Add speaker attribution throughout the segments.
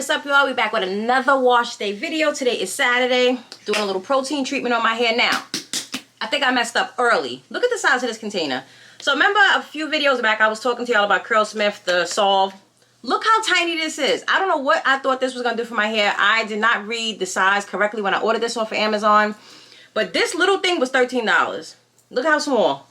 Speaker 1: what's up, y'all? We back with another wash day video. Today is Saturday. Doing a little protein treatment on my hair now. I think I messed up early. Look at the size of this container. So remember a few videos back I was talking to y'all about Curlsmith, the Solve. Look how tiny this is. I don't know what I thought this was going to do for my hair. I did not read the size correctly when I ordered this off of Amazon. But this little thing was $13. Look how small.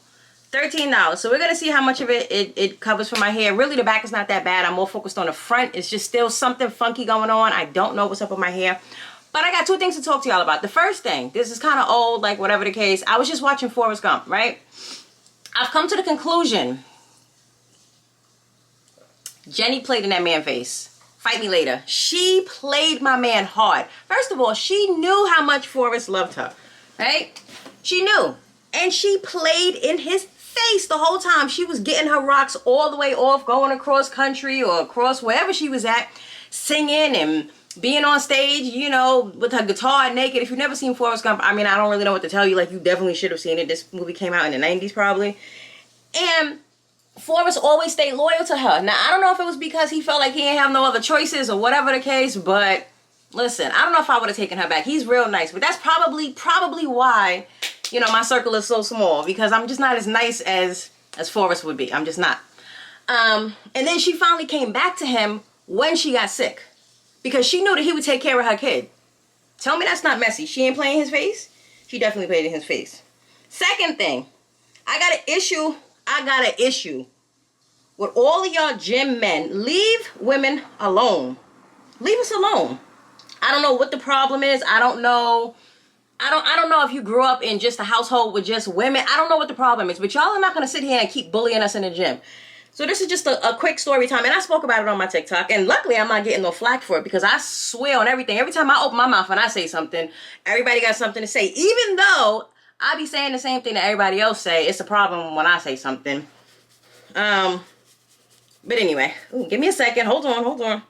Speaker 1: $13. So we're going to see how much of it covers for my hair. Really, the back is not that bad. I'm more focused on the front. It's just still something funky going on. I don't know what's up with my hair. But I got two things to talk to y'all about. The first thing, this is kind of old, like whatever the case. I was just watching Forrest Gump, right? I've come to the conclusion. Jenny played in that man face. Fight me later. She played my man hard. First of all, she knew how much Forrest loved her, right? She knew. And she played in his face the whole time. She was getting her rocks all the way off, going across country or across wherever she was at, singing and being on stage, you know, with her guitar naked. If you've never seen Forrest Gump, I mean, I don't really know what to tell you. Like, you definitely should have seen it. This movie came out in the 90s probably. And Forrest always stayed loyal to her. Now, I don't know if it was because he felt like he didn't have no other choices or whatever the case, but listen, I don't know if I would have taken her back. He's real nice, but that's probably why, you know, my circle is so small, because I'm just not as nice as Forrest would be. I'm just not. And then she finally came back to him when she got sick, because she knew that he would take care of her kid. Tell me that's not messy. She ain't playing in his face? She definitely played in his face. Second thing, I got an issue with all of y'all gym men. Leave women alone. Leave us alone. I don't know what the problem is. I don't know if you grew up in just a household with just women. I don't know what the problem is, but y'all are not going to sit here and keep bullying us in the gym. So this is just a quick story time, and I spoke about it on my TikTok, and luckily I'm not getting no flack for it, because I swear on everything. Every time I open my mouth and I say something, everybody got something to say. Even though I be saying the same thing that everybody else say, it's a problem when I say something. But anyway, ooh, give me a second. Hold on.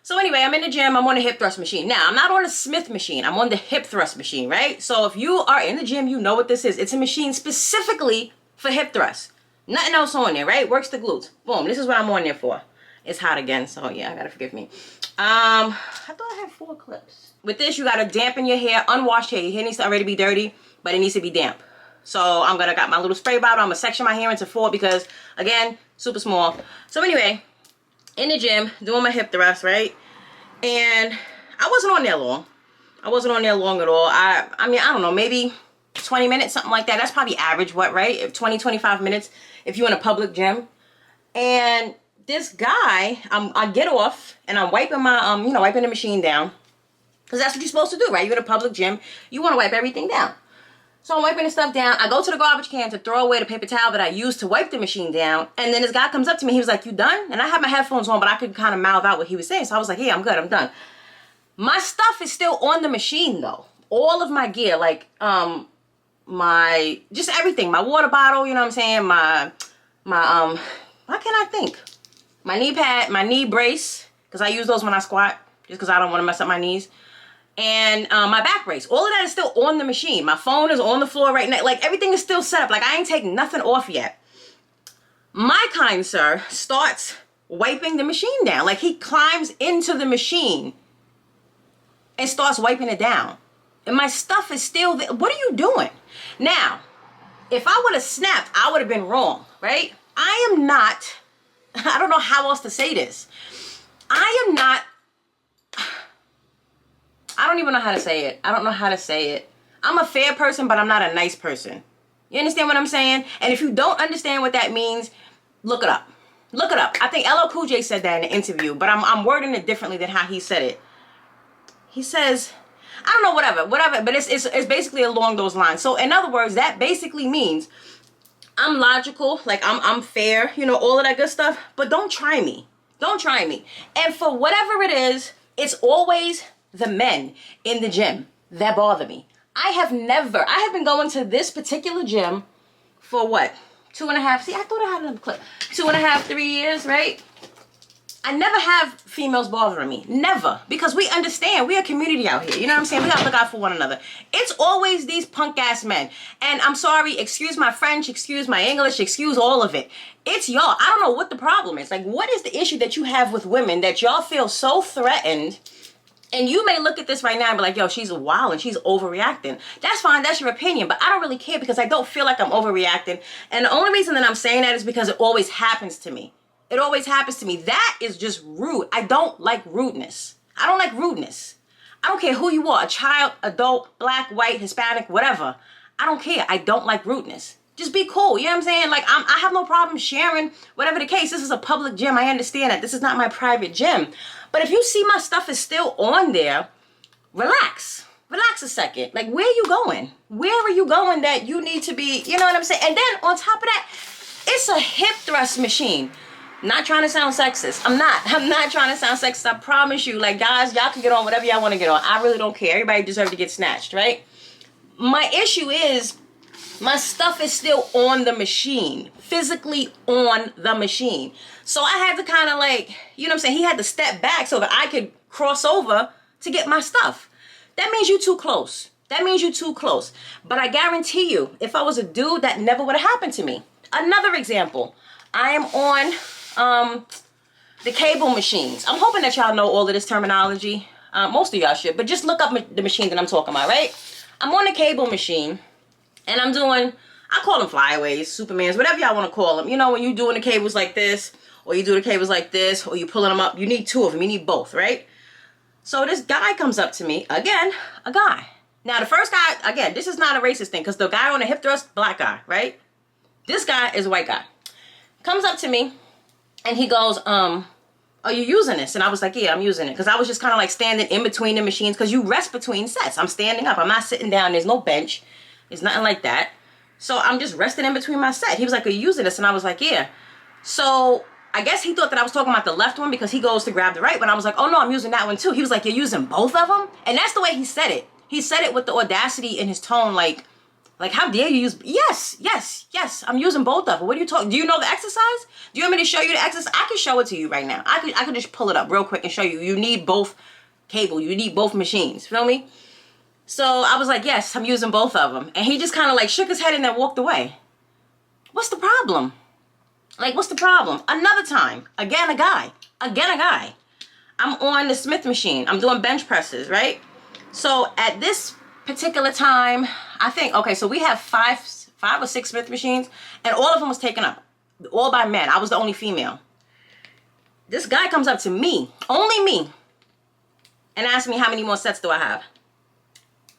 Speaker 1: So anyway, I'm in the gym. I'm on the hip thrust machine. Now, I'm not on the Smith machine. I'm on the hip thrust machine, right? So if you are in the gym, you know what this is. It's a machine specifically for hip thrust. Nothing else on there, right? Works the glutes. Boom. This is what I'm on there for. It's hot again, so yeah, I gotta forgive me. I thought I had 4 clips. With this, you gotta dampen your hair, unwashed hair. Your hair needs to already be dirty, but it needs to be damp. So I'm gonna got my little spray bottle. I'm gonna section my hair into 4 because, again, super small. So anyway, in the gym, doing my hip thrust, right? And I wasn't on there long. I wasn't on there long at all. I mean, I don't know, maybe 20 minutes, something like that. That's probably average, what, right? 20, 25 minutes if you're in a public gym. And this guy, I get off and I'm wiping my, you know, wiping the machine down. Because that's what you're supposed to do, right? You're in a public gym. You want to wipe everything down. So I'm wiping the stuff down. I go to the garbage can to throw away the paper towel that I used to wipe the machine down. And then this guy comes up to me. He was like, "You done?" And I had my headphones on, but I could kind of mouth out what he was saying. So I was like, "Yeah, I'm good. I'm done." My stuff is still on the machine, though. All of my gear, like my, just everything. My water bottle, you know what I'm saying? My why can't I think? My knee pad, my knee brace, because I use those when I squat, just because I don't want to mess up my knees. And my back brace. All of that is still on the machine. My phone is on the floor right now. Like, everything is still set up. Like, I ain't taking nothing off yet. My kind sir starts wiping the machine down. Like, he climbs into the machine and starts wiping it down. And my stuff is still there. What are you doing? Now, if I would have snapped, I would have been wrong, right? I am not, I don't know how else to say this. I am not, I don't even know how to say it. I don't know how to say it. I'm a fair person, but I'm not a nice person. You understand what I'm saying? And if you don't understand what that means, look it up. Look it up. I think LL Cool J said that in the interview, but I'm wording it differently than how he said it. He says, I don't know, whatever, but it's basically along those lines. So in other words, that basically means I'm logical, like I'm fair, you know, all of that good stuff, but don't try me. Don't try me. And for whatever it is, it's always the men in the gym that bother me. I have been going to this particular gym for what? 2.5, see, I thought I had another clip. 2.5, 3 years, right? I never have females bothering me. Never. Because we understand. We're a community out here. You know what I'm saying? We gotta look out for one another. It's always these punk ass men. And I'm sorry, excuse my French, excuse my English, excuse all of it. It's y'all. I don't know what the problem is. Like, what is the issue that you have with women that y'all feel so threatened? And you may look at this right now and be like, yo, she's wild and she's overreacting. That's fine. That's your opinion. But I don't really care because I don't feel like I'm overreacting. And the only reason that I'm saying that is because it always happens to me. It always happens to me. That is just rude. I don't like rudeness. I don't like rudeness. I don't care who you are, a child, adult, black, white, Hispanic, whatever. I don't care. I don't like rudeness. Just be cool. You know what I'm saying? Like, I have no problem sharing whatever the case. This is a public gym. I understand that. This is not my private gym. But if you see my stuff is still on there, relax. Relax a second. Like, where are you going? Where are you going that you need to be, you know what I'm saying? And then on top of that, it's a hip thrust machine. Not trying to sound sexist. I'm not trying to sound sexist. I promise you. Like, guys, y'all can get on whatever y'all want to get on. I really don't care. Everybody deserves to get snatched, right? My issue is my stuff is still on the machine. Physically on the machine. So I had to kind of like, you know what I'm saying? He had to step back so that I could cross over to get my stuff. That means you too close. That means you too close. But I guarantee you, if I was a dude, that never would have happened to me. Another example. I am on the cable machines. I'm hoping that y'all know all of this terminology. Most of y'all should, but just look up the machine that I'm talking about, right? I'm on the cable machine, and I'm doing, I call them flyaways, Supermans, whatever y'all want to call them. You know, when you doing the cables like this, or you do the cables like this, or you pulling them up, you need two of them. You need both, right? So this guy comes up to me, again, a guy. Now, the first guy, again, this is not a racist thing, because the guy on the hip thrust, black guy, right? This guy is a white guy. Comes up to me, and he goes, are you using this? And I was like, yeah, I'm using it. Because I was just kind of like standing in between the machines. Because you rest between sets. I'm standing up. I'm not sitting down. There's no bench. There's nothing like that. So I'm just resting in between my set. He was like, are you using this? And I was like, yeah. So I guess he thought that I was talking about the left one because he goes to grab the right one. I was like, oh, no, I'm using that one too. He was like, you're using both of them? And that's the way he said it. He said it with the audacity in his tone, like how dare you use, yes, I'm using both of them. What are you talking, do you know the exercise? Do you want me to show you the exercise? I can show it to you right now. I could just pull it up real quick and show you. You need both cable, you need both machines, feel me? So I was like, yes, I'm using both of them. And he just kind of like shook his head and then walked away. What's the problem? Like, what's the problem? Another time, again a guy. I'm on the Smith machine. I'm doing bench presses, right? So at this particular time, I think, okay, so we have five or six Smith machines, and all of them was taken up, all by men. I was the only female. This guy comes up to me, only me, and asks me how many more sets do I have.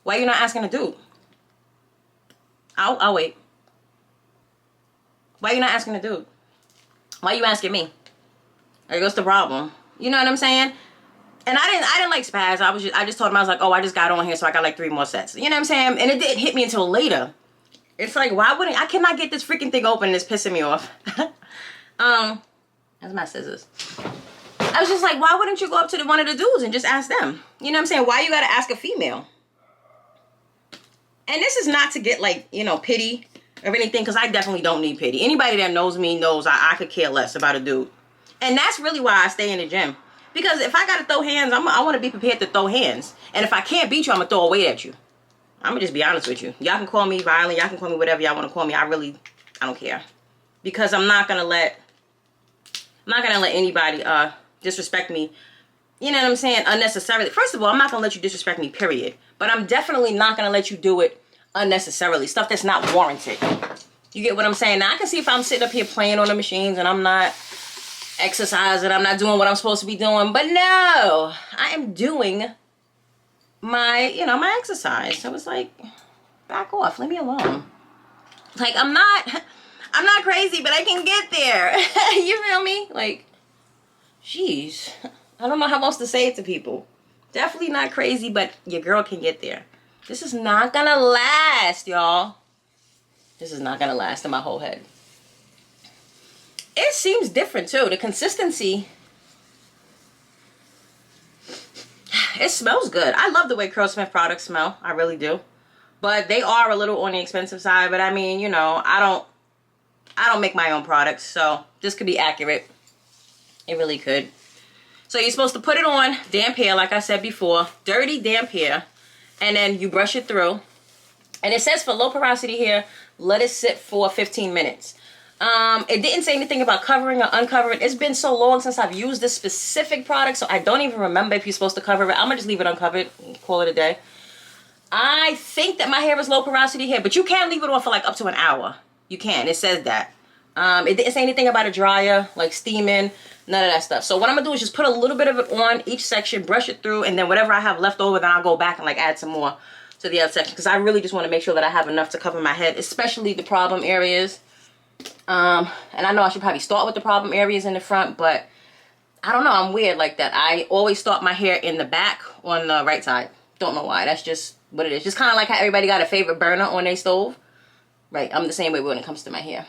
Speaker 1: Why are you not asking a dude? I'll wait. Why are you not asking a dude? Why are you asking me? Like, what's the problem? You know what I'm saying? And I didn't like spaz. I just told him, I was like, oh, I just got on here, so I got like 3 more sets. You know what I'm saying? And it didn't hit me until later. It's like, why wouldn't I cannot get this freaking thing open and it's pissing me off. That's my scissors. I was just like, why wouldn't you go up to one of the dudes and just ask them? You know what I'm saying? Why you gotta ask a female? And this is not to get like, you know, pity or anything, because I definitely don't need pity. Anybody that knows me knows I could care less about a dude. And that's really why I stay in the gym. Because if I got to throw hands, I want to be prepared to throw hands. And if I can't beat you, I'm going to throw a weight at you. I'm going to just be honest with you. Y'all can call me violent. Y'all can call me whatever y'all want to call me. I don't care. Because I'm not going to let anybody disrespect me. You know what I'm saying? Unnecessarily. First of all, I'm not going to let you disrespect me, period. But I'm definitely not going to let you do it unnecessarily. Stuff that's not warranted. You get what I'm saying? Now, I can see if I'm sitting up here playing on the machines and I'm not exercising, I'm not doing what I'm supposed to be doing, but no, I am doing my, my exercise. So it's like, back off, leave me alone. Like, I'm not crazy, but I can get there. You feel me? Like, jeez, I don't know how else to say it to people. Definitely not crazy, but your girl can get there. This is not gonna last, y'all. This is not gonna last in my whole head. It seems different too. The consistency, it smells good. I love the way Curlsmith products smell. I really do. But they are a little on the expensive side. But I mean, I don't make my own products, so this could be accurate. It really could. So you're supposed to put it on damp hair, like I said before, dirty damp hair, and then you brush it through. And it says for low porosity hair, let it sit for 15 minutes. It didn't say anything about covering or uncovering. It's been so long since I've used this specific product, so I don't even remember if you're supposed to cover it. I'm gonna just leave it uncovered and call it a day. I think that my hair is low porosity hair, but you can leave it on for like up to an hour. You can. It says that. It didn't say anything about a dryer, like steaming, none of that stuff. So what I'm gonna do is just put a little bit of it on each section, brush it through, and then whatever I have left over, then I'll go back and like add some more to the other section, because I really just want to make sure that I have enough to cover my head, especially the problem areas. And I know I should probably start with the problem areas in the front, but I don't know, I'm weird like that. I always start my hair in the back on the right side. Don't know why. That's just what it is. Just kind of like how everybody got a favorite burner on their stove. Right, I'm the same way when it comes to my hair.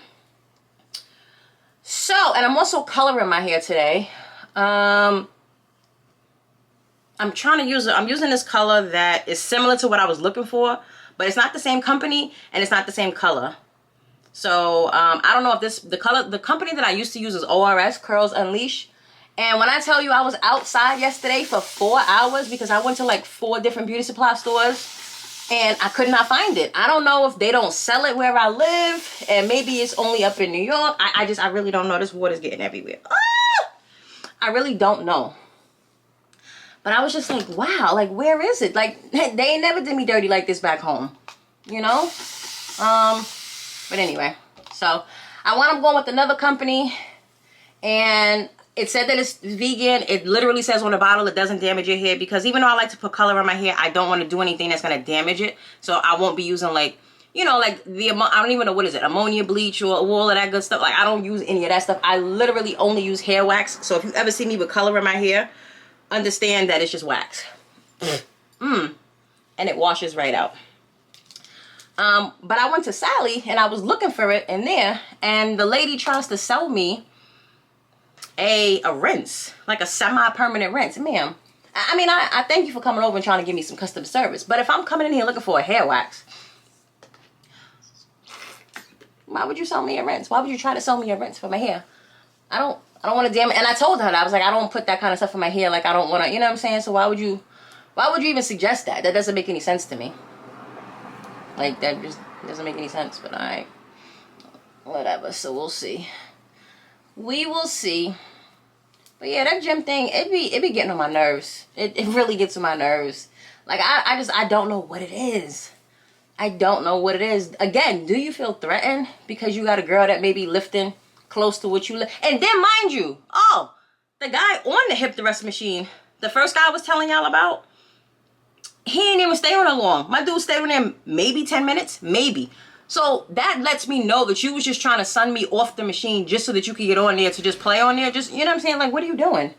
Speaker 1: So, and I'm also coloring my hair today. I'm using this color that is similar to what I was looking for, but it's not the same company and it's not the same color. So, I don't know if the company that I used to use is ORS, Curls Unleash. And when I tell you I was outside yesterday for 4 hours because I went to like 4 different beauty supply stores and I could not find it. I don't know if they don't sell it where I live and maybe it's only up in New York. I really don't know. This water's getting everywhere. Ah! I really don't know. But I was just like, wow, like where is it? Like they ain't never did me dirty like this back home, you know? But anyway, so I'm going with another company and it said that it's vegan. It literally says on the bottle it doesn't damage your hair, because even though I like to put color in my hair, I don't want to do anything that's going to damage it. So I won't be using like, you know, like I don't even know what is it, ammonia bleach or all of that good stuff. Like I don't use any of that stuff. I literally only use hair wax. So if you ever see me with color in my hair, understand that it's just wax. And it washes right out. But I went to Sally and I was looking for it in there, and the lady tries to sell me a rinse, like a semi-permanent rinse. Ma'am, I mean, I thank you for coming over and trying to give me some customer service, but if I'm coming in here looking for a hair wax, why would you sell me a rinse? Why would you try to sell me a rinse for my hair? I don't want to damage. And I told her that I was like, I don't put that kind of stuff in my hair. Like I don't want to, you know what I'm saying? So why would you even suggest that? That doesn't make any sense to me. Like that just doesn't make any sense. But alright, whatever. So we'll see. We will see. But yeah, that gym thing, it be getting on my nerves. It really gets on my nerves. Like I don't know what it is. I don't know what it is. Again, do you feel threatened because you got a girl that may be lifting close to what you lift? And then mind you, the guy on the hip thrust machine, the first guy I was telling y'all about, he ain't even stay on it long. My dude stayed on there maybe 10 minutes, maybe. So that lets me know that you was just trying to sun me off the machine just so that you could get on there to just play on there. Just, you know what I'm saying? Like, what are you doing?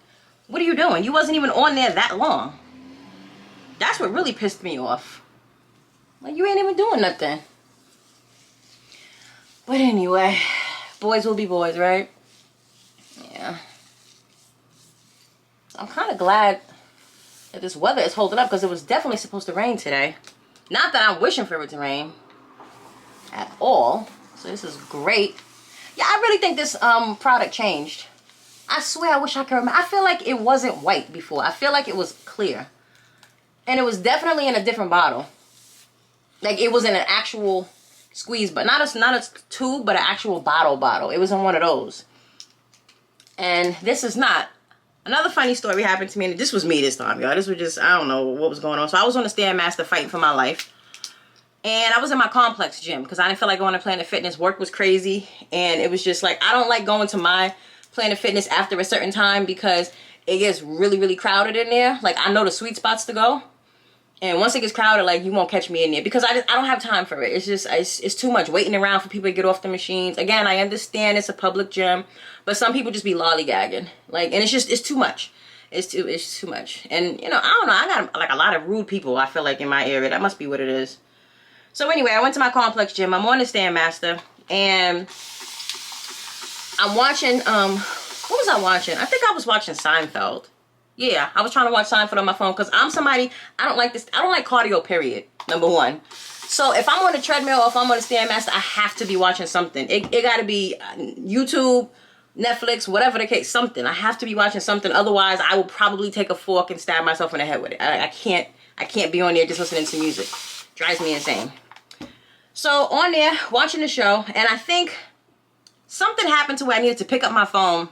Speaker 1: What are you doing? You wasn't even on there that long. That's what really pissed me off. Like, you ain't even doing nothing. But anyway, boys will be boys, right? Yeah. I'm kind of glad that this weather is holding up, because it was definitely supposed to rain today. Not that I'm wishing for it to rain at all. So this is great. Yeah, I really think this product changed. I swear, I wish I could remember. I feel like it wasn't white before. I feel like it was clear. And it was definitely in a different bottle. Like it was in an actual squeeze, but not a tube, but an actual bottle. It was in one of those. And this is not. Another funny story happened to me, and this was me this time, y'all. This was just, I don't know what was going on. So I was on the Stairmaster fighting for my life. And I was in my complex gym because I didn't feel like going to Planet Fitness. Work was crazy. And it was just like, I don't like going to my Planet Fitness after a certain time because it gets really, really crowded in there. Like, I know the sweet spots to go. And once it gets crowded, like, you won't catch me in there because I don't have time for it. It's just, it's too much waiting around for people to get off the machines. Again, I understand it's a public gym, but some people just be lollygagging. Like, and it's too much. It's too much. And, you know, I don't know. I got, like, a lot of rude people, I feel like, in my area. That must be what it is. So anyway, I went to my complex gym. I'm on the Stairmaster, and I'm watching, what was I watching? I think I was watching Seinfeld. Yeah, I was trying to watch Seinfeld on my phone because I'm somebody, I don't like cardio, period, number one. So if I'm on the treadmill or if I'm on the Stairmaster, I have to be watching something. It got to be YouTube, Netflix, whatever the case, something. I have to be watching something. Otherwise, I will probably take a fork and stab myself in the head with it. I can't be on there just listening to music. Drives me insane. So on there, watching the show, and I think something happened to where I needed to pick up my phone,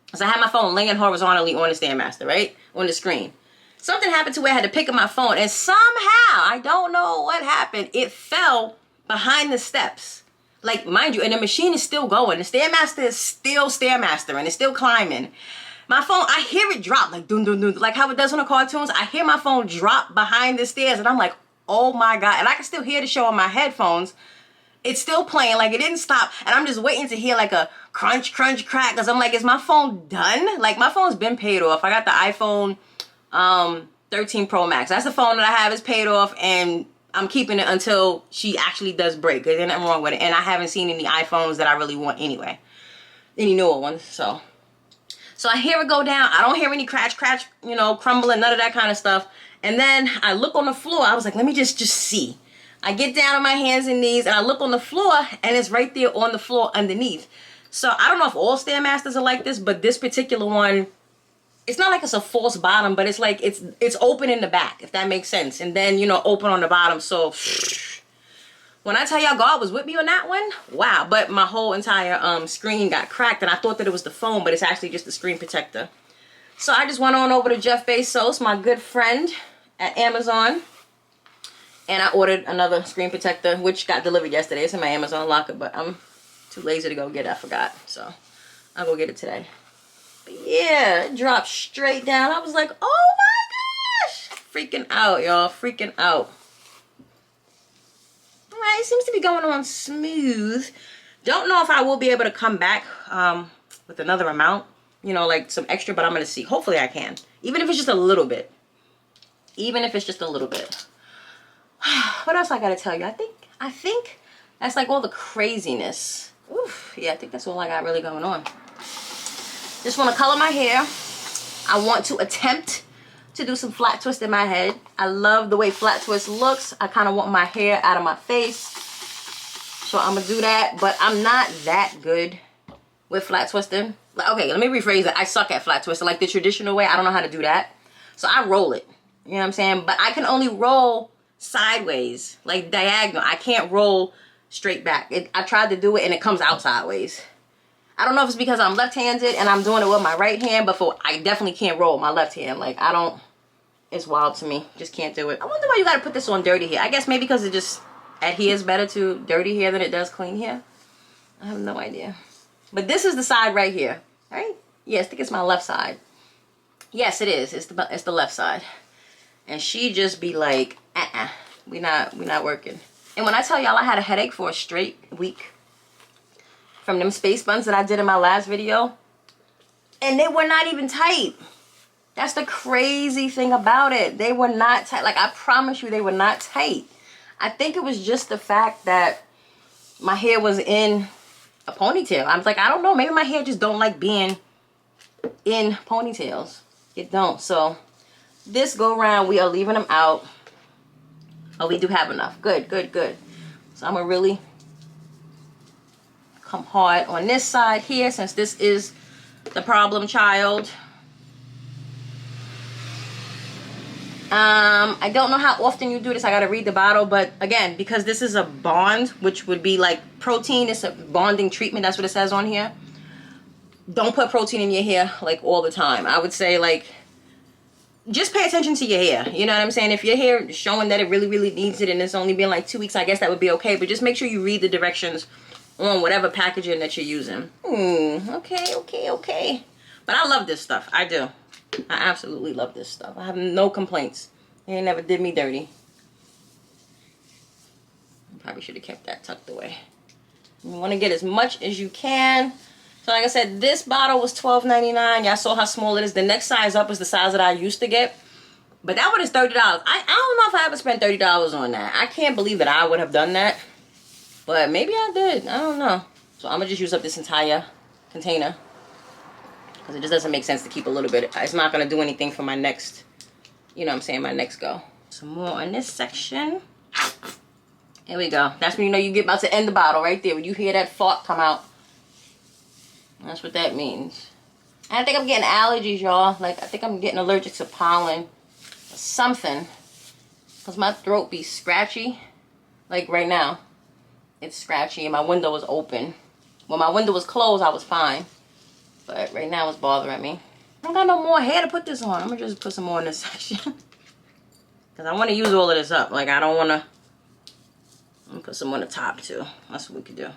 Speaker 1: because I had my phone laying horizontally on the Stairmaster, right? On the screen. Something happened to where I had to pick up my phone, and somehow, I don't know what happened, it fell behind the steps. Like, mind you, and the machine is still going. The Stairmaster is still Stairmaster, and it's still climbing. My phone, I hear it drop, like, dun, dun, dun, like how it does on the cartoons. I hear my phone drop behind the stairs, and I'm like, oh my God. And I can still hear the show on my headphones. It's still playing, like, it didn't stop. And I'm just waiting to hear, like, a crunch, crunch, crack, because I'm like, is my phone done? Like, my phone's been paid off. I got the iPhone 13 Pro Max. That's the phone that I have. Is paid off, and I'm keeping it until she actually does break. There's nothing wrong with it. And I haven't seen any iPhones that I really want anyway. Any newer ones. So I hear it go down. I don't hear any crash, you know, crumbling, none of that kind of stuff. And then I look on the floor. I was like, let me just see. I get down on my hands and knees, and I look on the floor, and it's right there on the floor underneath. So I don't know if all Stairmasters are like this, but this particular one, it's not like it's a false bottom, but it's like it's open in the back, if that makes sense. And then, you know, open on the bottom. So when I tell y'all God was with me on that one, wow. But my whole entire screen got cracked, and I thought that it was the phone, but it's actually just the screen protector. So I just went on over to Jeff Bezos, my good friend, at Amazon, and I ordered another screen protector, which got delivered yesterday. It's in my Amazon locker, but I'm too lazy to go get it. I forgot. So I'll go get it today. But yeah, it dropped straight down. I was like, oh my gosh. Freaking out, y'all. Freaking out. Alright, it seems to be going on smooth. Don't know if I will be able to come back with another amount. You know, like some extra, but I'm going to see. Hopefully I can. Even if it's just a little bit. Even if it's just a little bit. What else I got to tell you? I think that's like all the craziness. Oof. Yeah, I think that's all I got really going on. Just want to color my hair. I want to attempt to do some flat twist in my head. I love the way flat twist looks. I kind of want my hair out of my face. So I'm going to do that. But I'm not that good with flat twisting. Okay, let me rephrase it. I suck at flat twisting. Like the traditional way, I don't know how to do that. So I roll it. You know what I'm saying? But I can only roll sideways, like diagonal. I can't roll straight back. I tried to do it, and it comes out sideways. I don't know if it's because I'm left-handed and I'm doing it with my right hand, but I definitely can't roll my left hand. Like, I don't, it's wild to me. Just can't do it. I wonder why you gotta put this on dirty hair. I guess maybe because it just adheres better to dirty hair than it does clean hair. I have no idea. But this is the side right here, right? Yeah, I think it's my left side. Yes, it is. It's the left side. And she just be like, we not working. And when I tell y'all I had a headache for a straight week from them space buns that I did in my last video, and they were not even tight. That's the crazy thing about it. They were not tight. Like, I promise you, they were not tight. I think it was just the fact that my hair was in a ponytail. I was like, I don't know. Maybe my hair just don't like being in ponytails. It don't. So this go round, we are leaving them out. Oh, we do have enough. Good, good, good. So I'm going to really come hard on this side here, since this is the problem child. I don't know how often you do this. I got to read the bottle. But again, because this is a bond, which would be like protein. It's a bonding treatment. That's what it says on here. Don't put protein in your hair like all the time. I would say, like, just pay attention to your hair. You know what I'm saying? If your hair is showing that it really, really needs it and it's only been like 2 weeks, I guess that would be okay. But just make sure you read the directions on whatever packaging that you're using. Okay. But I love this stuff. I do. I absolutely love this stuff. I have no complaints. It never did me dirty. Probably should have kept that tucked away. You want to get as much as you can. So like I said, this bottle was $12.99. Y'all saw how small it is. The next size up is the size that I used to get. But that one is $30. I don't know if I ever spent $30 on that. I can't believe that I would have done that. But maybe I did. I don't know. So I'm going to just use up this entire container. Because it just doesn't make sense to keep a little bit. It's not going to do anything for my next, you know what I'm saying, my next go. Some more on this section. Here we go. That's when you know you get about to end the bottle right there. When you hear that fart come out. That's what that means. And I think I'm getting allergies, y'all. Like, I think I'm getting allergic to pollen or something. Because my throat be scratchy. Like, right now. It's scratchy and my window was open. When my window was closed, I was fine. But right now it's bothering me. I don't got no more hair to put this on. I'm going to just put some more in this section. Because I want to use all of this up. Like, I don't want to... I'm going to put some on the top, too. That's what we could do.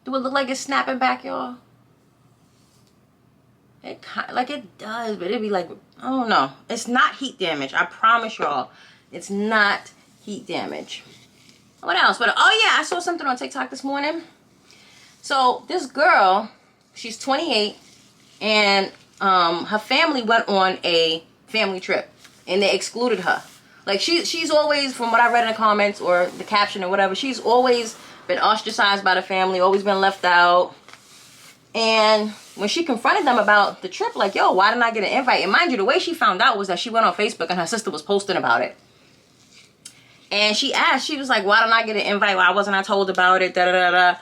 Speaker 1: Do it look like it's snapping back, y'all? It like it does, but it'd be like, I don't know. It's not heat damage. I promise y'all. It's not heat damage. What else? But oh yeah, I saw something on TikTok this morning. So this girl, she's 28, and her family went on a family trip, and they excluded her. Like she's always, from what I read in the comments or the caption or whatever, she's always been ostracized by the family, always been left out. And when she confronted them about the trip, like, yo, why didn't I get an invite? And mind you, the way she found out was that she went on Facebook and her sister was posting about it. And she asked, she was like, why didn't I get an invite? Why wasn't I told about it? Da, da, da, da.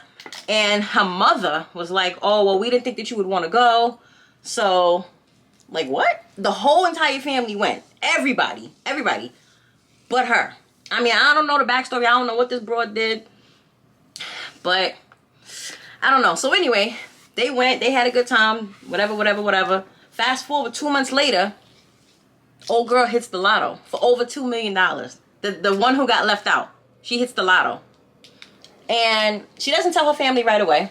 Speaker 1: And her mother was like, oh, well, we didn't think that you would want to go. So, like, what? The whole entire family went. Everybody. But her. I mean, I don't know the backstory. I don't know what this broad did. But, I don't know. So, anyway, they went. They had a good time. Whatever. Fast forward 2 months later, old girl hits the lotto for over $2 million. The one who got left out. She hits the lotto. And she doesn't tell her family right away.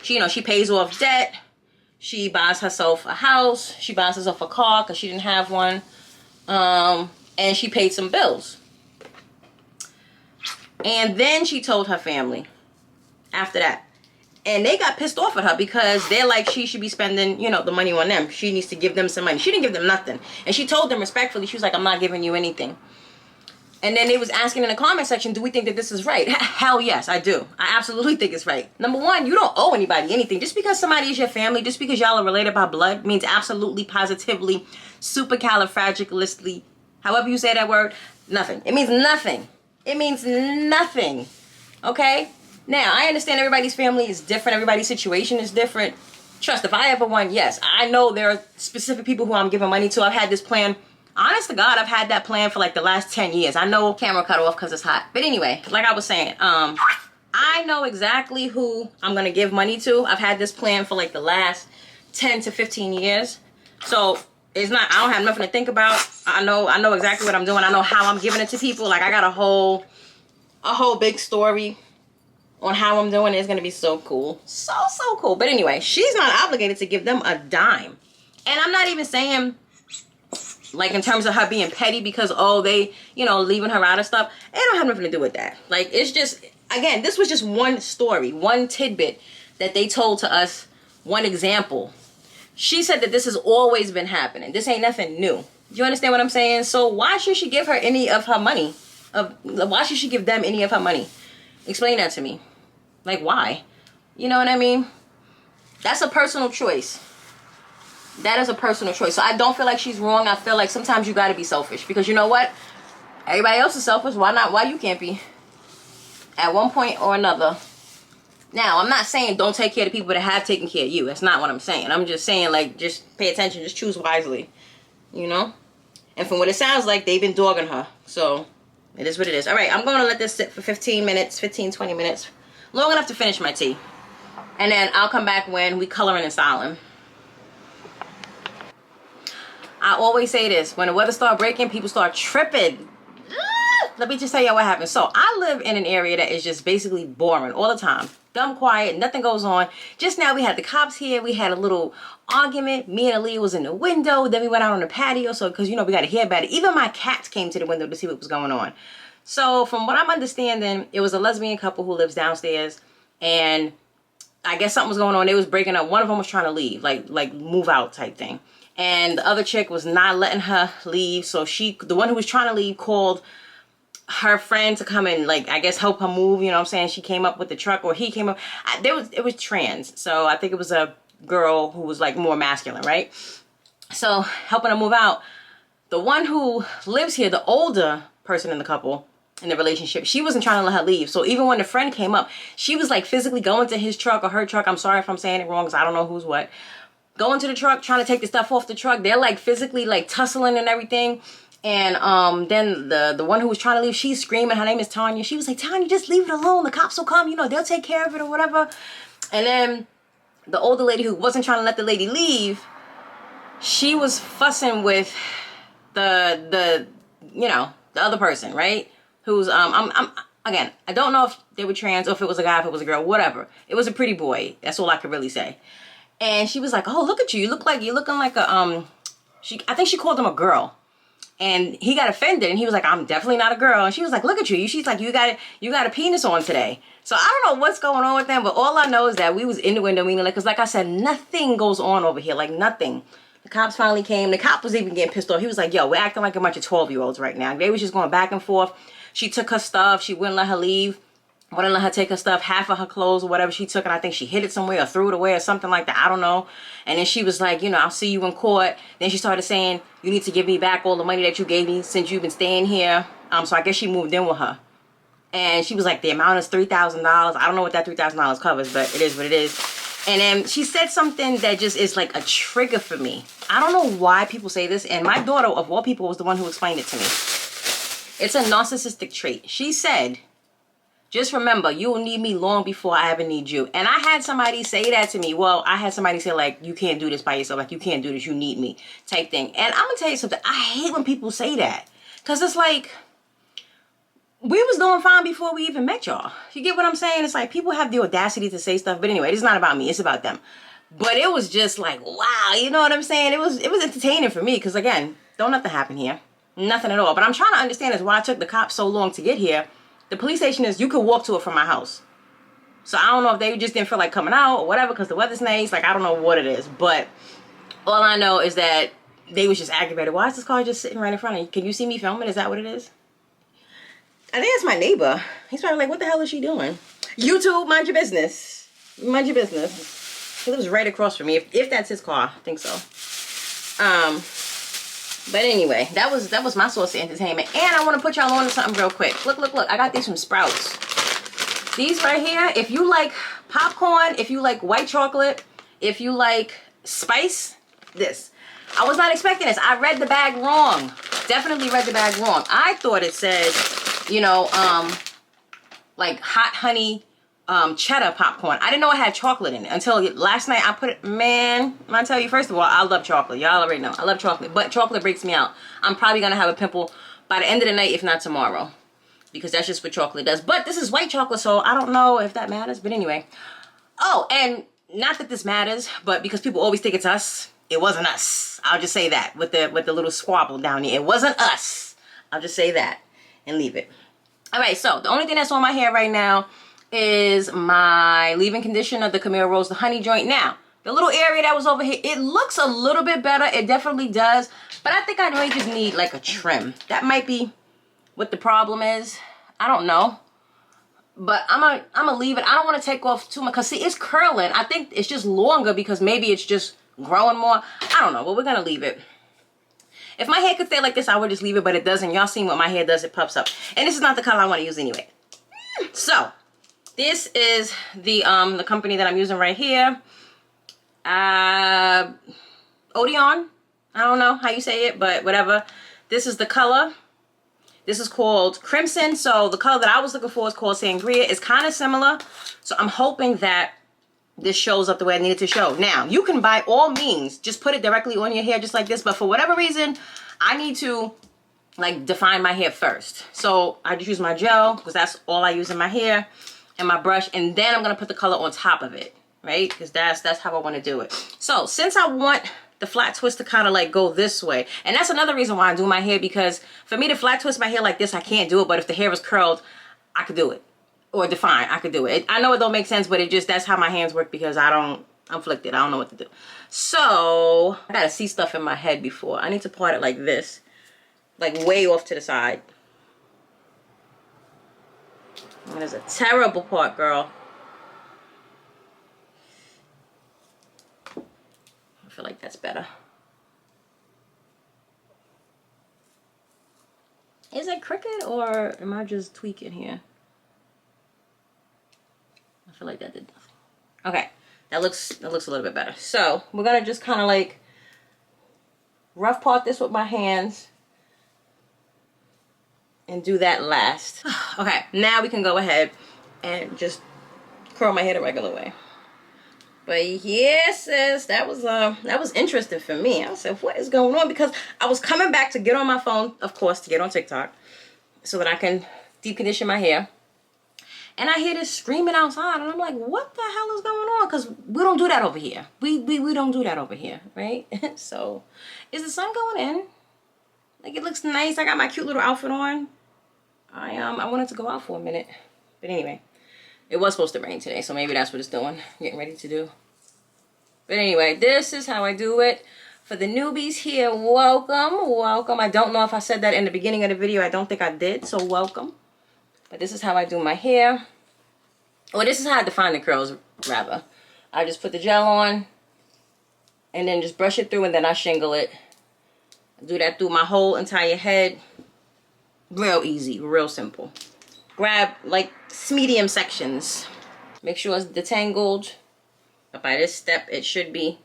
Speaker 1: She, she pays off debt. She buys herself a house. She buys herself a car because she didn't have one. And she paid some bills. And then she told her family after that. And they got pissed off at her because they're like, she should be spending, the money on them. She needs to give them some money. She didn't give them nothing. And she told them respectfully, she was like, I'm not giving you anything. And then they was asking in the comment section, do we think that this is right? Hell yes, I do. I absolutely think it's right. Number one, you don't owe anybody anything. Just because somebody is your family, just because y'all are related by blood, means absolutely, positively, supercalifragilistically, however you say that word, nothing. It means nothing. It means nothing. Okay? Now, I understand everybody's family is different. Everybody's situation is different. Trust, if I ever won, yes. I know there are specific people who I'm giving money to. I've had this plan. Honest to God, I've had that plan for like the last 10 years. I know camera cut off because it's hot. But anyway, like I was saying, I know exactly who I'm going to give money to. I've had this plan for like the last 10 to 15 years. So it's not, I don't have nothing to think about. I know exactly what I'm doing. I know how I'm giving it to people. Like I got a whole big story on how I'm doing it. It's going to be so cool. So cool. But anyway, she's not obligated to give them a dime. And I'm not even saying, like, in terms of her being petty because, oh, they, leaving her out of stuff. It don't have nothing to do with that. Like, it's just, again, this was just one story, one tidbit that they told to us, one example. She said that this has always been happening. This ain't nothing new. Do you understand what I'm saying? So why should she give her any of her money? Why should she give them any of her money? Explain that to me. Like, why? You know what I mean? That's a personal choice. That is a personal choice. So I don't feel like she's wrong. I feel like sometimes you got to be selfish. Because you know what? Everybody else is selfish. Why not? Why you can't be? At one point or another. Now, I'm not saying don't take care of the people that have taken care of you. That's not what I'm saying. I'm just saying, like, just pay attention. Just choose wisely. And from what it sounds like, they've been dogging her. So, it is what it is. All right, I'm going to let this sit for 15 minutes. 15, 20 minutes. Long enough to finish my tea. And then I'll come back when we coloring and styling. I always say this. When the weather start breaking, people start tripping. Let me just tell you what happened. So, I live in an area that is just basically boring all the time. Dumb quiet. Nothing goes on. Just now, we had the cops here. We had a little argument. Me and Aaliyah was in the window. Then we went out on the patio. So, because, we got to hear about it. Even my cats came to the window to see what was going on. So, from what I'm understanding, it was a lesbian couple who lives downstairs. And I guess something was going on. They was breaking up. One of them was trying to leave. Like move out type thing. And the other chick was not letting her leave. So the one who was trying to leave called her friend to come and, like, I guess help her move. You know what I'm saying? She came up with the truck, or he came up. It was trans. So I think it was a girl who was, like, more masculine, right? So helping her move out. The one who lives here, the older person in the couple, in the relationship. She wasn't trying to let her leave. So even when the friend came up, she was like physically going to his truck or her truck. I'm sorry if I'm saying it wrong because I don't know who's what. Going to the truck, trying to take the stuff off the truck. They're like physically like tussling and everything. And then the one who was trying to leave, she's screaming. Her name is Tanya. She was like, Tanya, just leave it alone. The cops will come. You know, they'll take care of it or whatever. And then the older lady who wasn't trying to let the lady leave, she was fussing with the you know, the other person, right? Who's again, I don't know if they were trans or if it was a guy, if it was a girl, whatever. It was a pretty boy. That's all I could really say. And she was like, "Oh, look at you. You look like you're looking like a I think she called him a girl." And he got offended and he was like, "I'm definitely not a girl." And she was like, "Look at you. She's like, you got a penis on today." So I don't know what's going on with them, but all I know is that we was in the window meaning like, cause like I said, nothing goes on over here. Like nothing. The cops finally came. The cop was even getting pissed off. He was like, "Yo, we're acting like a bunch of 12-year-olds right now." They was just going back and forth. She took her stuff. She wouldn't let her leave. Wouldn't let her take her stuff. Half of her clothes or whatever she took. And I think she hid it somewhere or threw it away or something like that. I don't know. And then she was like, you know, "I'll see you in court." Then she started saying, "You need to give me back all the money that you gave me since you've been staying here." So I guess she moved in with her. And she was like, "The amount is $3,000. I don't know what that $3,000 covers, but it is what it is." And then she said something that just is like a trigger for me. I don't know why people say this. And my daughter, of all people, was the one who explained it to me. It's a narcissistic trait. She said, "Just remember, you will need me long before I ever need you." And I had somebody say that to me. Well, I had somebody say like, "You can't do this by yourself. Like, you can't do this. You need me," type thing. And I'm going to tell you something. I hate when people say that. Because it's like, we was doing fine before we even met y'all. You get what I'm saying? It's like people have the audacity to say stuff. But anyway, it's not about me. It's about them. But it was just like, wow. You know what I'm saying? It was entertaining for me. Because again, don't nothing happen here. Nothing at all. But I'm trying to understand is why it took the cops so long to get here. The police station is, you could walk to it from my house. So I don't know if they just didn't feel like coming out or whatever because the weather's nice. Like, I don't know what it is. But all I know is that they was just aggravated. Why is this car just sitting right in front of you? Can you see me filming? Is that what it is? I think it's my neighbor. He's probably like, what the hell is she doing? YouTube, mind your business. Mind your business. He lives right across from me. If that's his car, I think so. But anyway, that was my source of entertainment. And I want to put y'all on to something real quick. Look, look, look. I got these from Sprouts. These right here, if you like popcorn, if you like white chocolate, if you like spice, this. I was not expecting this. I read the bag wrong. Definitely read the bag wrong. I thought it said, you know, like hot honey cheddar popcorn. I didn't know it had chocolate in it until last night. I put it, man, I tell you, first of all, I love chocolate. Y'all already know. I love chocolate, but chocolate breaks me out. I'm probably going to have a pimple by the end of the night, if not tomorrow, because that's just what chocolate does. But this is white chocolate, so I don't know if that matters. But anyway. Oh, and not that this matters, but because people always think it's us, it wasn't us. I'll just say that with the little squabble down here. It wasn't us. I'll just say that and leave it. All right, so the only thing that's on my hair right now is my leave-in conditioner, the Camille Rose, the honey joint. Now, the little area that was over here, it looks a little bit better. It definitely does. But I think I may just need like a trim. That might be what the problem is. I don't know. But I'm gonna leave it. I don't want to take off too much. Because, see, it's curling. I think it's just longer because maybe it's just growing more. I don't know. But we're going to leave it. If my hair could stay like this, I would just leave it. But it doesn't. Y'all seen what my hair does. It puffs up. And this is not the color I want to use anyway. So, this is the company that I'm using right here. Odeon. I don't know how you say it, but whatever. This is the color. This is called Crimson. So the color that I was looking for is called Sangria. It's kind of similar. So I'm hoping that this shows up the way I need it to show. Now, you can by all means just put it directly on your hair just like this. But for whatever reason, I need to like define my hair first. So I just use my gel because that's all I use in my hair and my brush. And then I'm going to put the color on top of it, right? Because that's how I want to do it. So since I want the flat twist to kind of like go this way, and that's another reason why I do my hair, because for me to flat twist my hair like this, I can't do it. But if the hair is curled, I could do it, or define, I could do it. I know it don't make sense, but it just, that's how my hands work because I'm flicked. I don't know what to do. So I gotta see stuff in my head before. I need to part it like this, like way off to the side. That is a terrible part, girl. I feel like that's better. Is it crooked or am I just tweaking here? I feel like that did nothing. Okay, that looks a little bit better. So we're gonna just kind of like rough part this with my hands and do that last. Okay, now we can go ahead and just curl my hair the regular way. But yes, sis, that was interesting for me. I said, what is going on? Because I was coming back to get on my phone, of course, to get on TikTok, so that I can deep condition my hair. And I hear this screaming outside, and I'm like, what the hell is going on? Because we don't do that over here. We don't do that over here, right? So, is the sun going in? Like, it looks nice. I got my cute little outfit on. I wanted to go out for a minute. But anyway, it was supposed to rain today, so maybe that's what it's doing. Getting ready to do. But anyway, this is how I do it. For the newbies here, welcome, welcome. I don't know if I said that in the beginning of the video. I don't think I did, so welcome. But this is how I do my hair. Or this is how I define the curls, rather. I just put the gel on and then just brush it through, and then I shingle it. Do that through my whole entire head. Real easy, real simple. Grab like medium sections. Make sure it's detangled. But by this step, it should be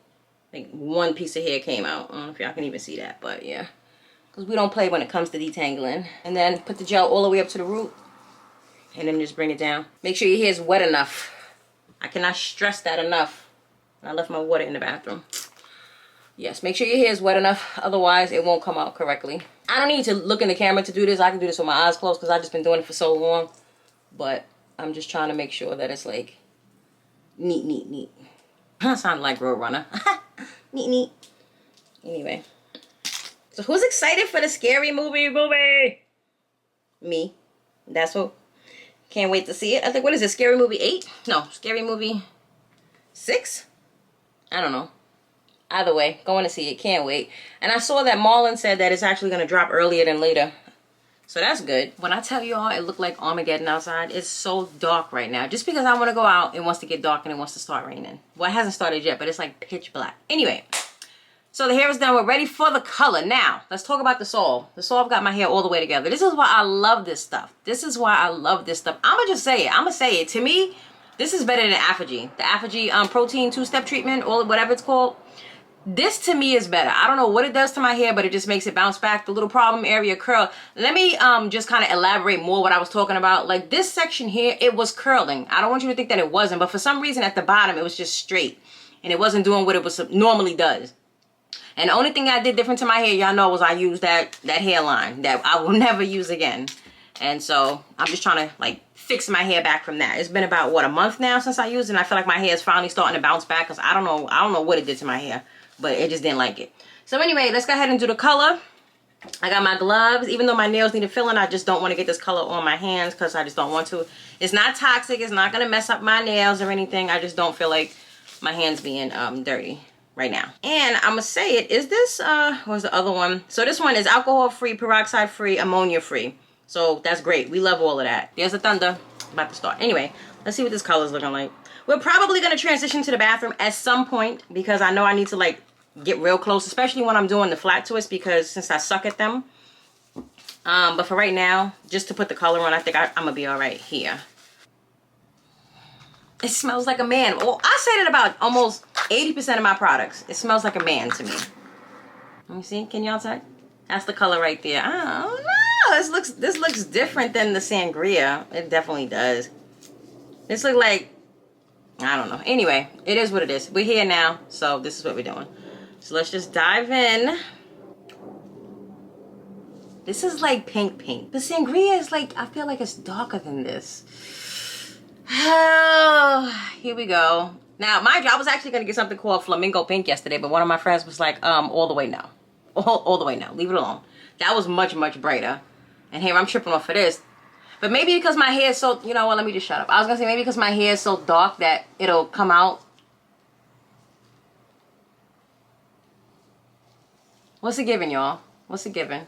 Speaker 1: like one piece of hair came out. I don't know if y'all can even see that, but yeah. Because we don't play when it comes to detangling. And then put the gel all the way up to the root. And then just bring it down. Make sure your hair is wet enough. I cannot stress that enough. I left my water in the bathroom. Yes, make sure your hair is wet enough. Otherwise, it won't come out correctly. I don't need to look in the camera to do this. I can do this with my eyes closed because I've just been doing it for so long. But I'm just trying to make sure that it's like neat, neat, neat. I sound like Roadrunner. Neat, neat. Anyway. So who's excited for the scary movie? Me. That's what. Can't wait to see it. I think, what is it? Scary Movie 8? No, Scary Movie 6? I don't know. Either way, going to see it. Can't wait. And I saw that Marlon said that it's actually going to drop earlier than later. So that's good. When I tell y'all it looked like Armageddon outside, it's so dark right now. Just because I want to go out, it wants to get dark and it wants to start raining. Well, it hasn't started yet, but it's like pitch black. Anyway. So the hair is done. We're ready for the color. Now, let's talk about the solve. The solve got my hair all the way together. This is why I love this stuff. This is why I love this stuff. I'm going to just say it. I'm going to say it. To me, this is better than Affigy. The Affigy protein two-step treatment, or whatever it's called. This, to me, is better. I don't know what it does to my hair, but it just makes it bounce back. The little problem area curl. Let me just kind of elaborate more what I was talking about. Like, this section here, it was curling. I don't want you to think that it wasn't, but for some reason at the bottom, it was just straight. And it wasn't doing what it was normally does. And the only thing I did different to my hair, y'all know, was I used that hairline that I will never use again. And so I'm just trying to like fix my hair back from that. It's been about, what, a month now since I used it, and I feel like my hair is finally starting to bounce back because I don't know what it did to my hair, but it just didn't like it. So anyway, let's go ahead and do the color. I got my gloves. Even though my nails need a filling, I just don't want to get this color on my hands because I just don't want to. It's not toxic. It's not going to mess up my nails or anything. I just don't feel like my hands being dirty right now. And I'm gonna say it, is this what's the other one? So this one is alcohol free, peroxide free, ammonia free. So that's great. We love all of that. There's the thunder about to start. Anyway, let's see what this color is looking like. We're probably gonna transition to the bathroom at some point because I know I need to like get real close, especially when I'm doing the flat twist, because since I suck at them. But for right now, just to put the color on, I think I'm gonna be all right here. It smells like a man. Well, I say that about almost 80% of my products. It smells like a man to me. Let me see. Can y'all tell? That's the color right there. I don't know. This looks different than the sangria. It definitely does. This looks like, I don't know. Anyway, it is what it is. We're here now, so this is what we're doing. So let's just dive in. This is like pink. The sangria is like, I feel like it's darker than this. Oh, here we go. Now, mind you, I was actually going to get something called flamingo pink yesterday, but one of my friends was like, all the way no. All the way no. Leave it alone. That was much, much brighter. And here I'm tripping off for this. But maybe because my hair is so, you know what, let me just shut up. I was going to say maybe because my hair is so dark that it'll come out. What's it giving, y'all? What's it giving?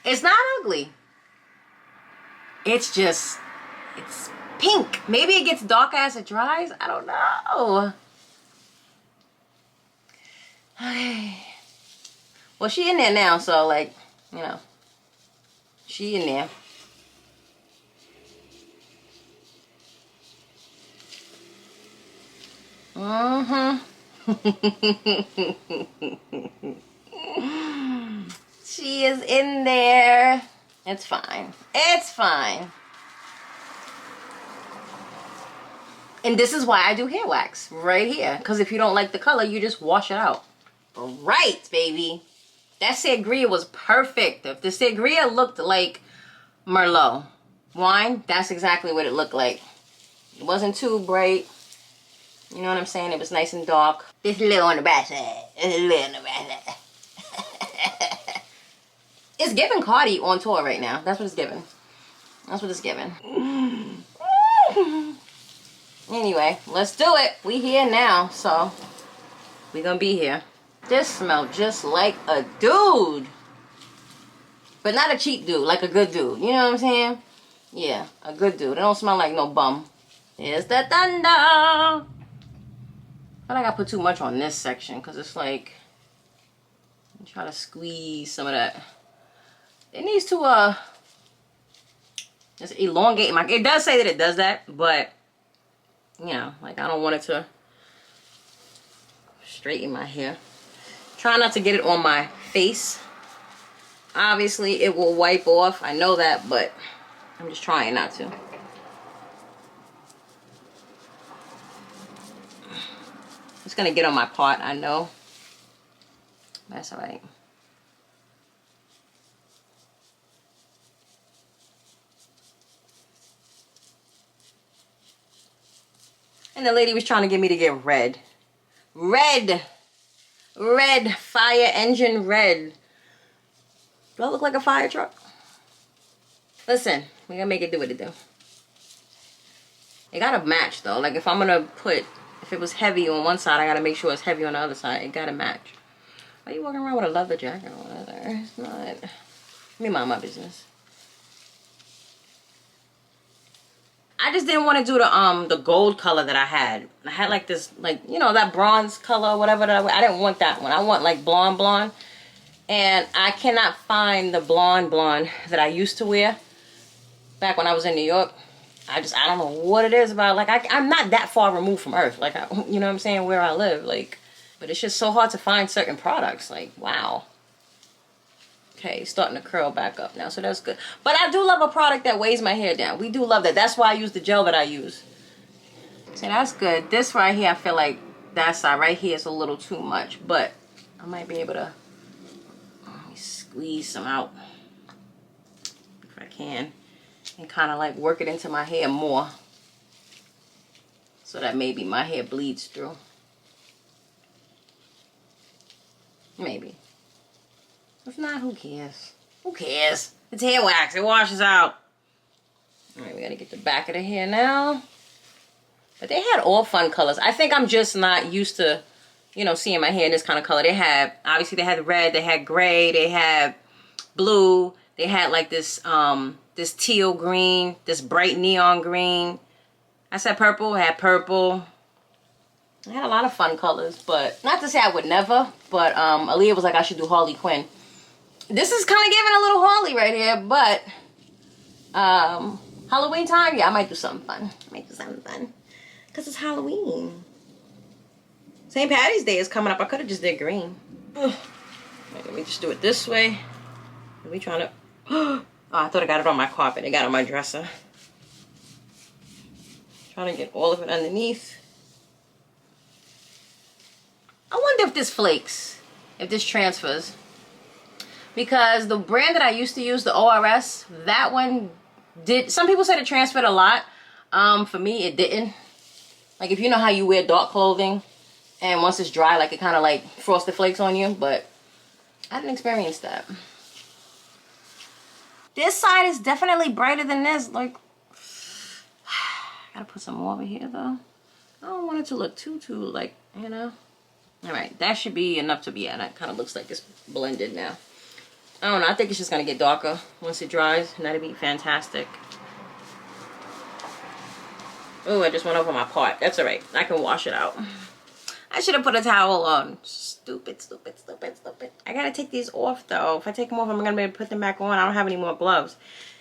Speaker 1: It's not ugly. It's just, it's pink. Maybe it gets darker as it dries. I don't know. Okay. Well, she in there now, so like, you know, she in there. She is in there. It's fine. It's fine. And this is why I do hair wax right here. Because if you don't like the color, you just wash it out. Right, baby. That sangria was perfect. If the sangria looked like Merlot wine, that's exactly what it looked like. It wasn't too bright. You know what I'm saying? It was nice and dark. Just a little on the back side. Just a little on the back side. It's giving Cardi on tour right now. That's what it's giving. That's what it's giving. Anyway, let's do it. We here now, so we gonna be here. This smells just like a dude. But not a cheap dude, like a good dude. You know what I'm saying? Yeah, a good dude. It don't smell like no bum. Here's the thunder. I feel like I put too much on this section because it's like, I'm trying to squeeze some of that. It needs to just elongate my, it does say that it does that, but you know, like I don't want it to straighten my hair. Try not to get it on my face. Obviously it will wipe off, I know that, but I'm just trying not to. It's gonna get on my part, I know. That's alright. And the lady was trying to get me to get red. Red! Red. Fire engine red. Do I look like a fire truck? Listen, we're gonna make it do what it do. It gotta match though. Like if I'm gonna put, if it was heavy on one side, I gotta make sure it's heavy on the other side. It gotta match. Why are you walking around with a leather jacket on there? It's not. Let me mind my business. I just didn't want to do the gold color that I had. I had like this, like, you know, that bronze color or whatever that I didn't want that one. I want like blonde. And I cannot find the blonde that I used to wear back when I was in New York. I don't know what it is about. Like, I'm not that far removed from Earth. Like, you know what I'm saying? Where I live. Like, but it's just so hard to find certain products. Like, wow. Okay, it's starting to curl back up now, so that's good. But I do love a product that weighs my hair down. We do love that. That's why I use the gel that I use. So that's good. This right here, I feel like that side right here is a little too much. But I might be able to squeeze some out if I can. And kind of like work it into my hair more. So that maybe my hair bleeds through. Maybe. If not, who cares? Who cares? It's hair wax. It washes out. Alright, we gotta get the back of the hair now. But they had all fun colors. I think I'm just not used to, you know, seeing my hair in this kind of color. They had, obviously they had red, they had gray, they had blue. They had like this, this teal green, this bright neon green. I said purple, I had purple. I had a lot of fun colors, but not to say I would never, but Aaliyah was like I should do Harley Quinn. This is kind of giving a little Harley right here, but Halloween time, yeah, I might do something fun. Because it's Halloween. St. Patty's Day is coming up. I could have just did green. Ugh. Right, let me just do it this way. Are we trying to... Oh, I thought I got it on my carpet. I got it on my dresser. Trying to get all of it underneath. I wonder if this flakes. If this transfers. Because the brand that I used to use, the ORS, that one did... Some people said it transferred a lot. For me, it didn't. Like, if you know how you wear dark clothing, and once it's dry, like, it kind of, like, frosted flakes on you. But I didn't experience that. This side is definitely brighter than this. Like, gotta put some more over here, though. I don't want it to look too, like, you know. Alright, that should be enough to be... Yeah, that kind of looks like it's blended now. I don't know. I think it's just going to get darker once it dries. And that'd be fantastic. Oh, I just went over my part. That's alright. I can wash it out. I should have put a towel on. Stupid. I gotta take these off though. If I take them off, I'm gonna be able to put them back on. I don't have any more gloves.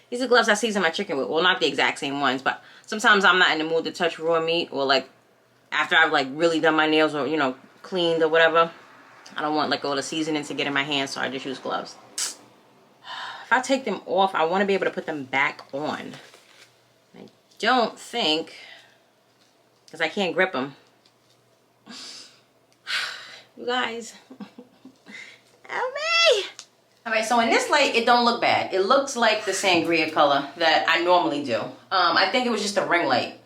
Speaker 1: These are gloves I season my chicken with. Well, not the exact same ones, but sometimes I'm not in the mood to touch raw meat, or like after I've like really done my nails, or you know, cleaned or whatever. I don't want like all the seasoning to get in my hands, so I just use gloves. If I take them off, I want to be able to put them back on. I don't think, because I can't grip them. You guys, help me. All right, so in this light, it don't look bad. It looks like the sangria color that I normally do. I think it was just a ring light.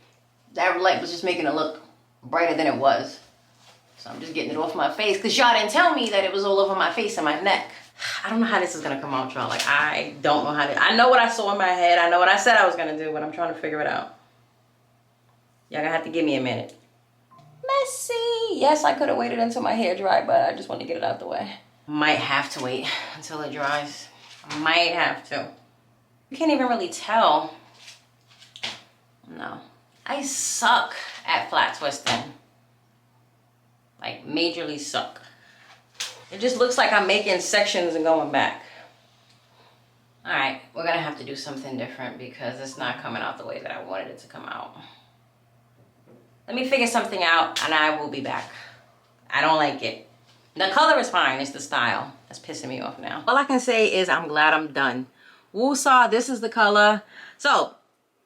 Speaker 1: That light was just making it look brighter than it was. So I'm just getting it off my face because y'all didn't tell me that it was all over my face and my neck. I don't know how this is gonna come out, y'all. Like, I don't know how to, I know what I saw in my head. I know what I said I was gonna do, but I'm trying to figure it out. Y'all gonna have to give me a minute. Messy. Yes, I could have waited until my hair dried, but I just want to get it out the way. Might have to wait until it dries. Might have to. You can't even really tell. No. I suck at flat twisting. Like, majorly suck. It just looks like I'm making sections and going back. Alright, we're gonna have to do something different because it's not coming out the way that I wanted it to come out. Let me figure something out and I will be back. I don't like it. The color is fine, it's the style that's pissing me off now. All I can say is I'm glad I'm done. Woosah, this is the color. So,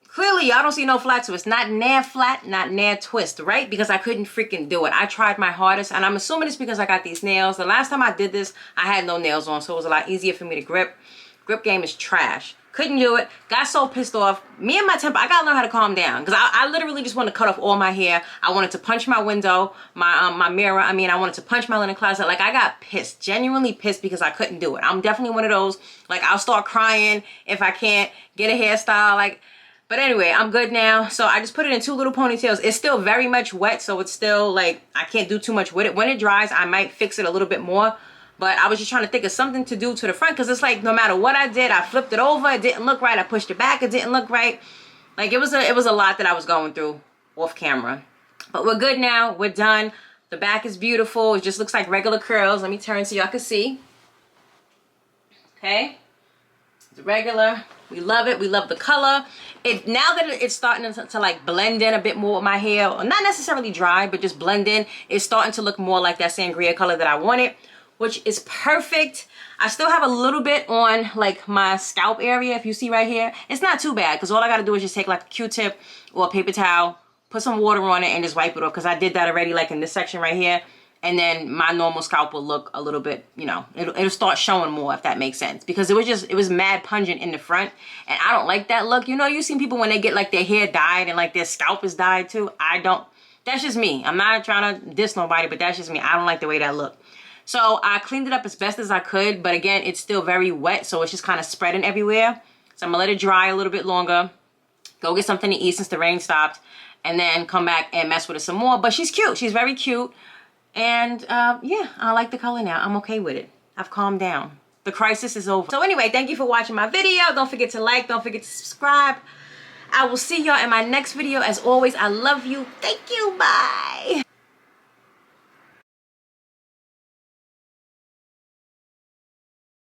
Speaker 1: clearly y'all don't see no flat twist. Not nair flat, not nair twist, right? Because I couldn't freaking do it. I tried my hardest, and I'm assuming it's because I got these nails. The last time I did this, I had no nails on, so it was a lot easier for me to grip. Grip game is trash. Couldn't do it. Got so pissed off. Me and my temper, I gotta learn how to calm down. Because I literally just want to cut off all my hair. I wanted to punch my window, my mirror. I mean, I wanted to punch my linen closet. Like, I got pissed. Genuinely pissed because I couldn't do it. I'm definitely one of those, like, I'll start crying if I can't get a hairstyle. Like, but anyway, I'm good now. So I just put it in 2 little ponytails. It's still very much wet, so it's still, like, I can't do too much with it. When it dries, I might fix it a little bit more. But I was just trying to think of something to do to the front because it's like no matter what I did, I flipped it over, it didn't look right. I pushed it back, it didn't look right. Like, it was a lot that I was going through off camera. But we're good now. We're done. The back is beautiful. It just looks like regular curls. Let me turn so y'all can see. Okay. It's regular. We love it. We love the color. Now that it's starting to like blend in a bit more with my hair, or not necessarily dry, but just blend in, it's starting to look more like that sangria color that I wanted, which is perfect. I still have a little bit on like my scalp area. If you see right here, it's not too bad because all I got to do is just take like a Q-tip or a paper towel, put some water on it and just wipe it off because I did that already like in this section right here. And then my normal scalp will look a little bit, you know, it'll start showing more, if that makes sense. Because it was mad pungent in the front. And I don't like that look. You know, you've seen people when they get like their hair dyed and like their scalp is dyed too. I don't. That's just me. I'm not trying to diss nobody, but that's just me. I don't like the way that look. So I cleaned it up as best as I could. But again, it's still very wet. So it's just kind of spreading everywhere. So I'm going to let it dry a little bit longer. Go get something to eat since the rain stopped. And then come back and mess with it some more. But she's cute. She's very cute. And yeah, I like the color now. I'm okay with it. I've calmed down. The crisis is over. So anyway, thank you for watching my video. Don't forget to like. Don't forget to subscribe. I will see y'all in my next video. As always, I love you. Thank you. Bye.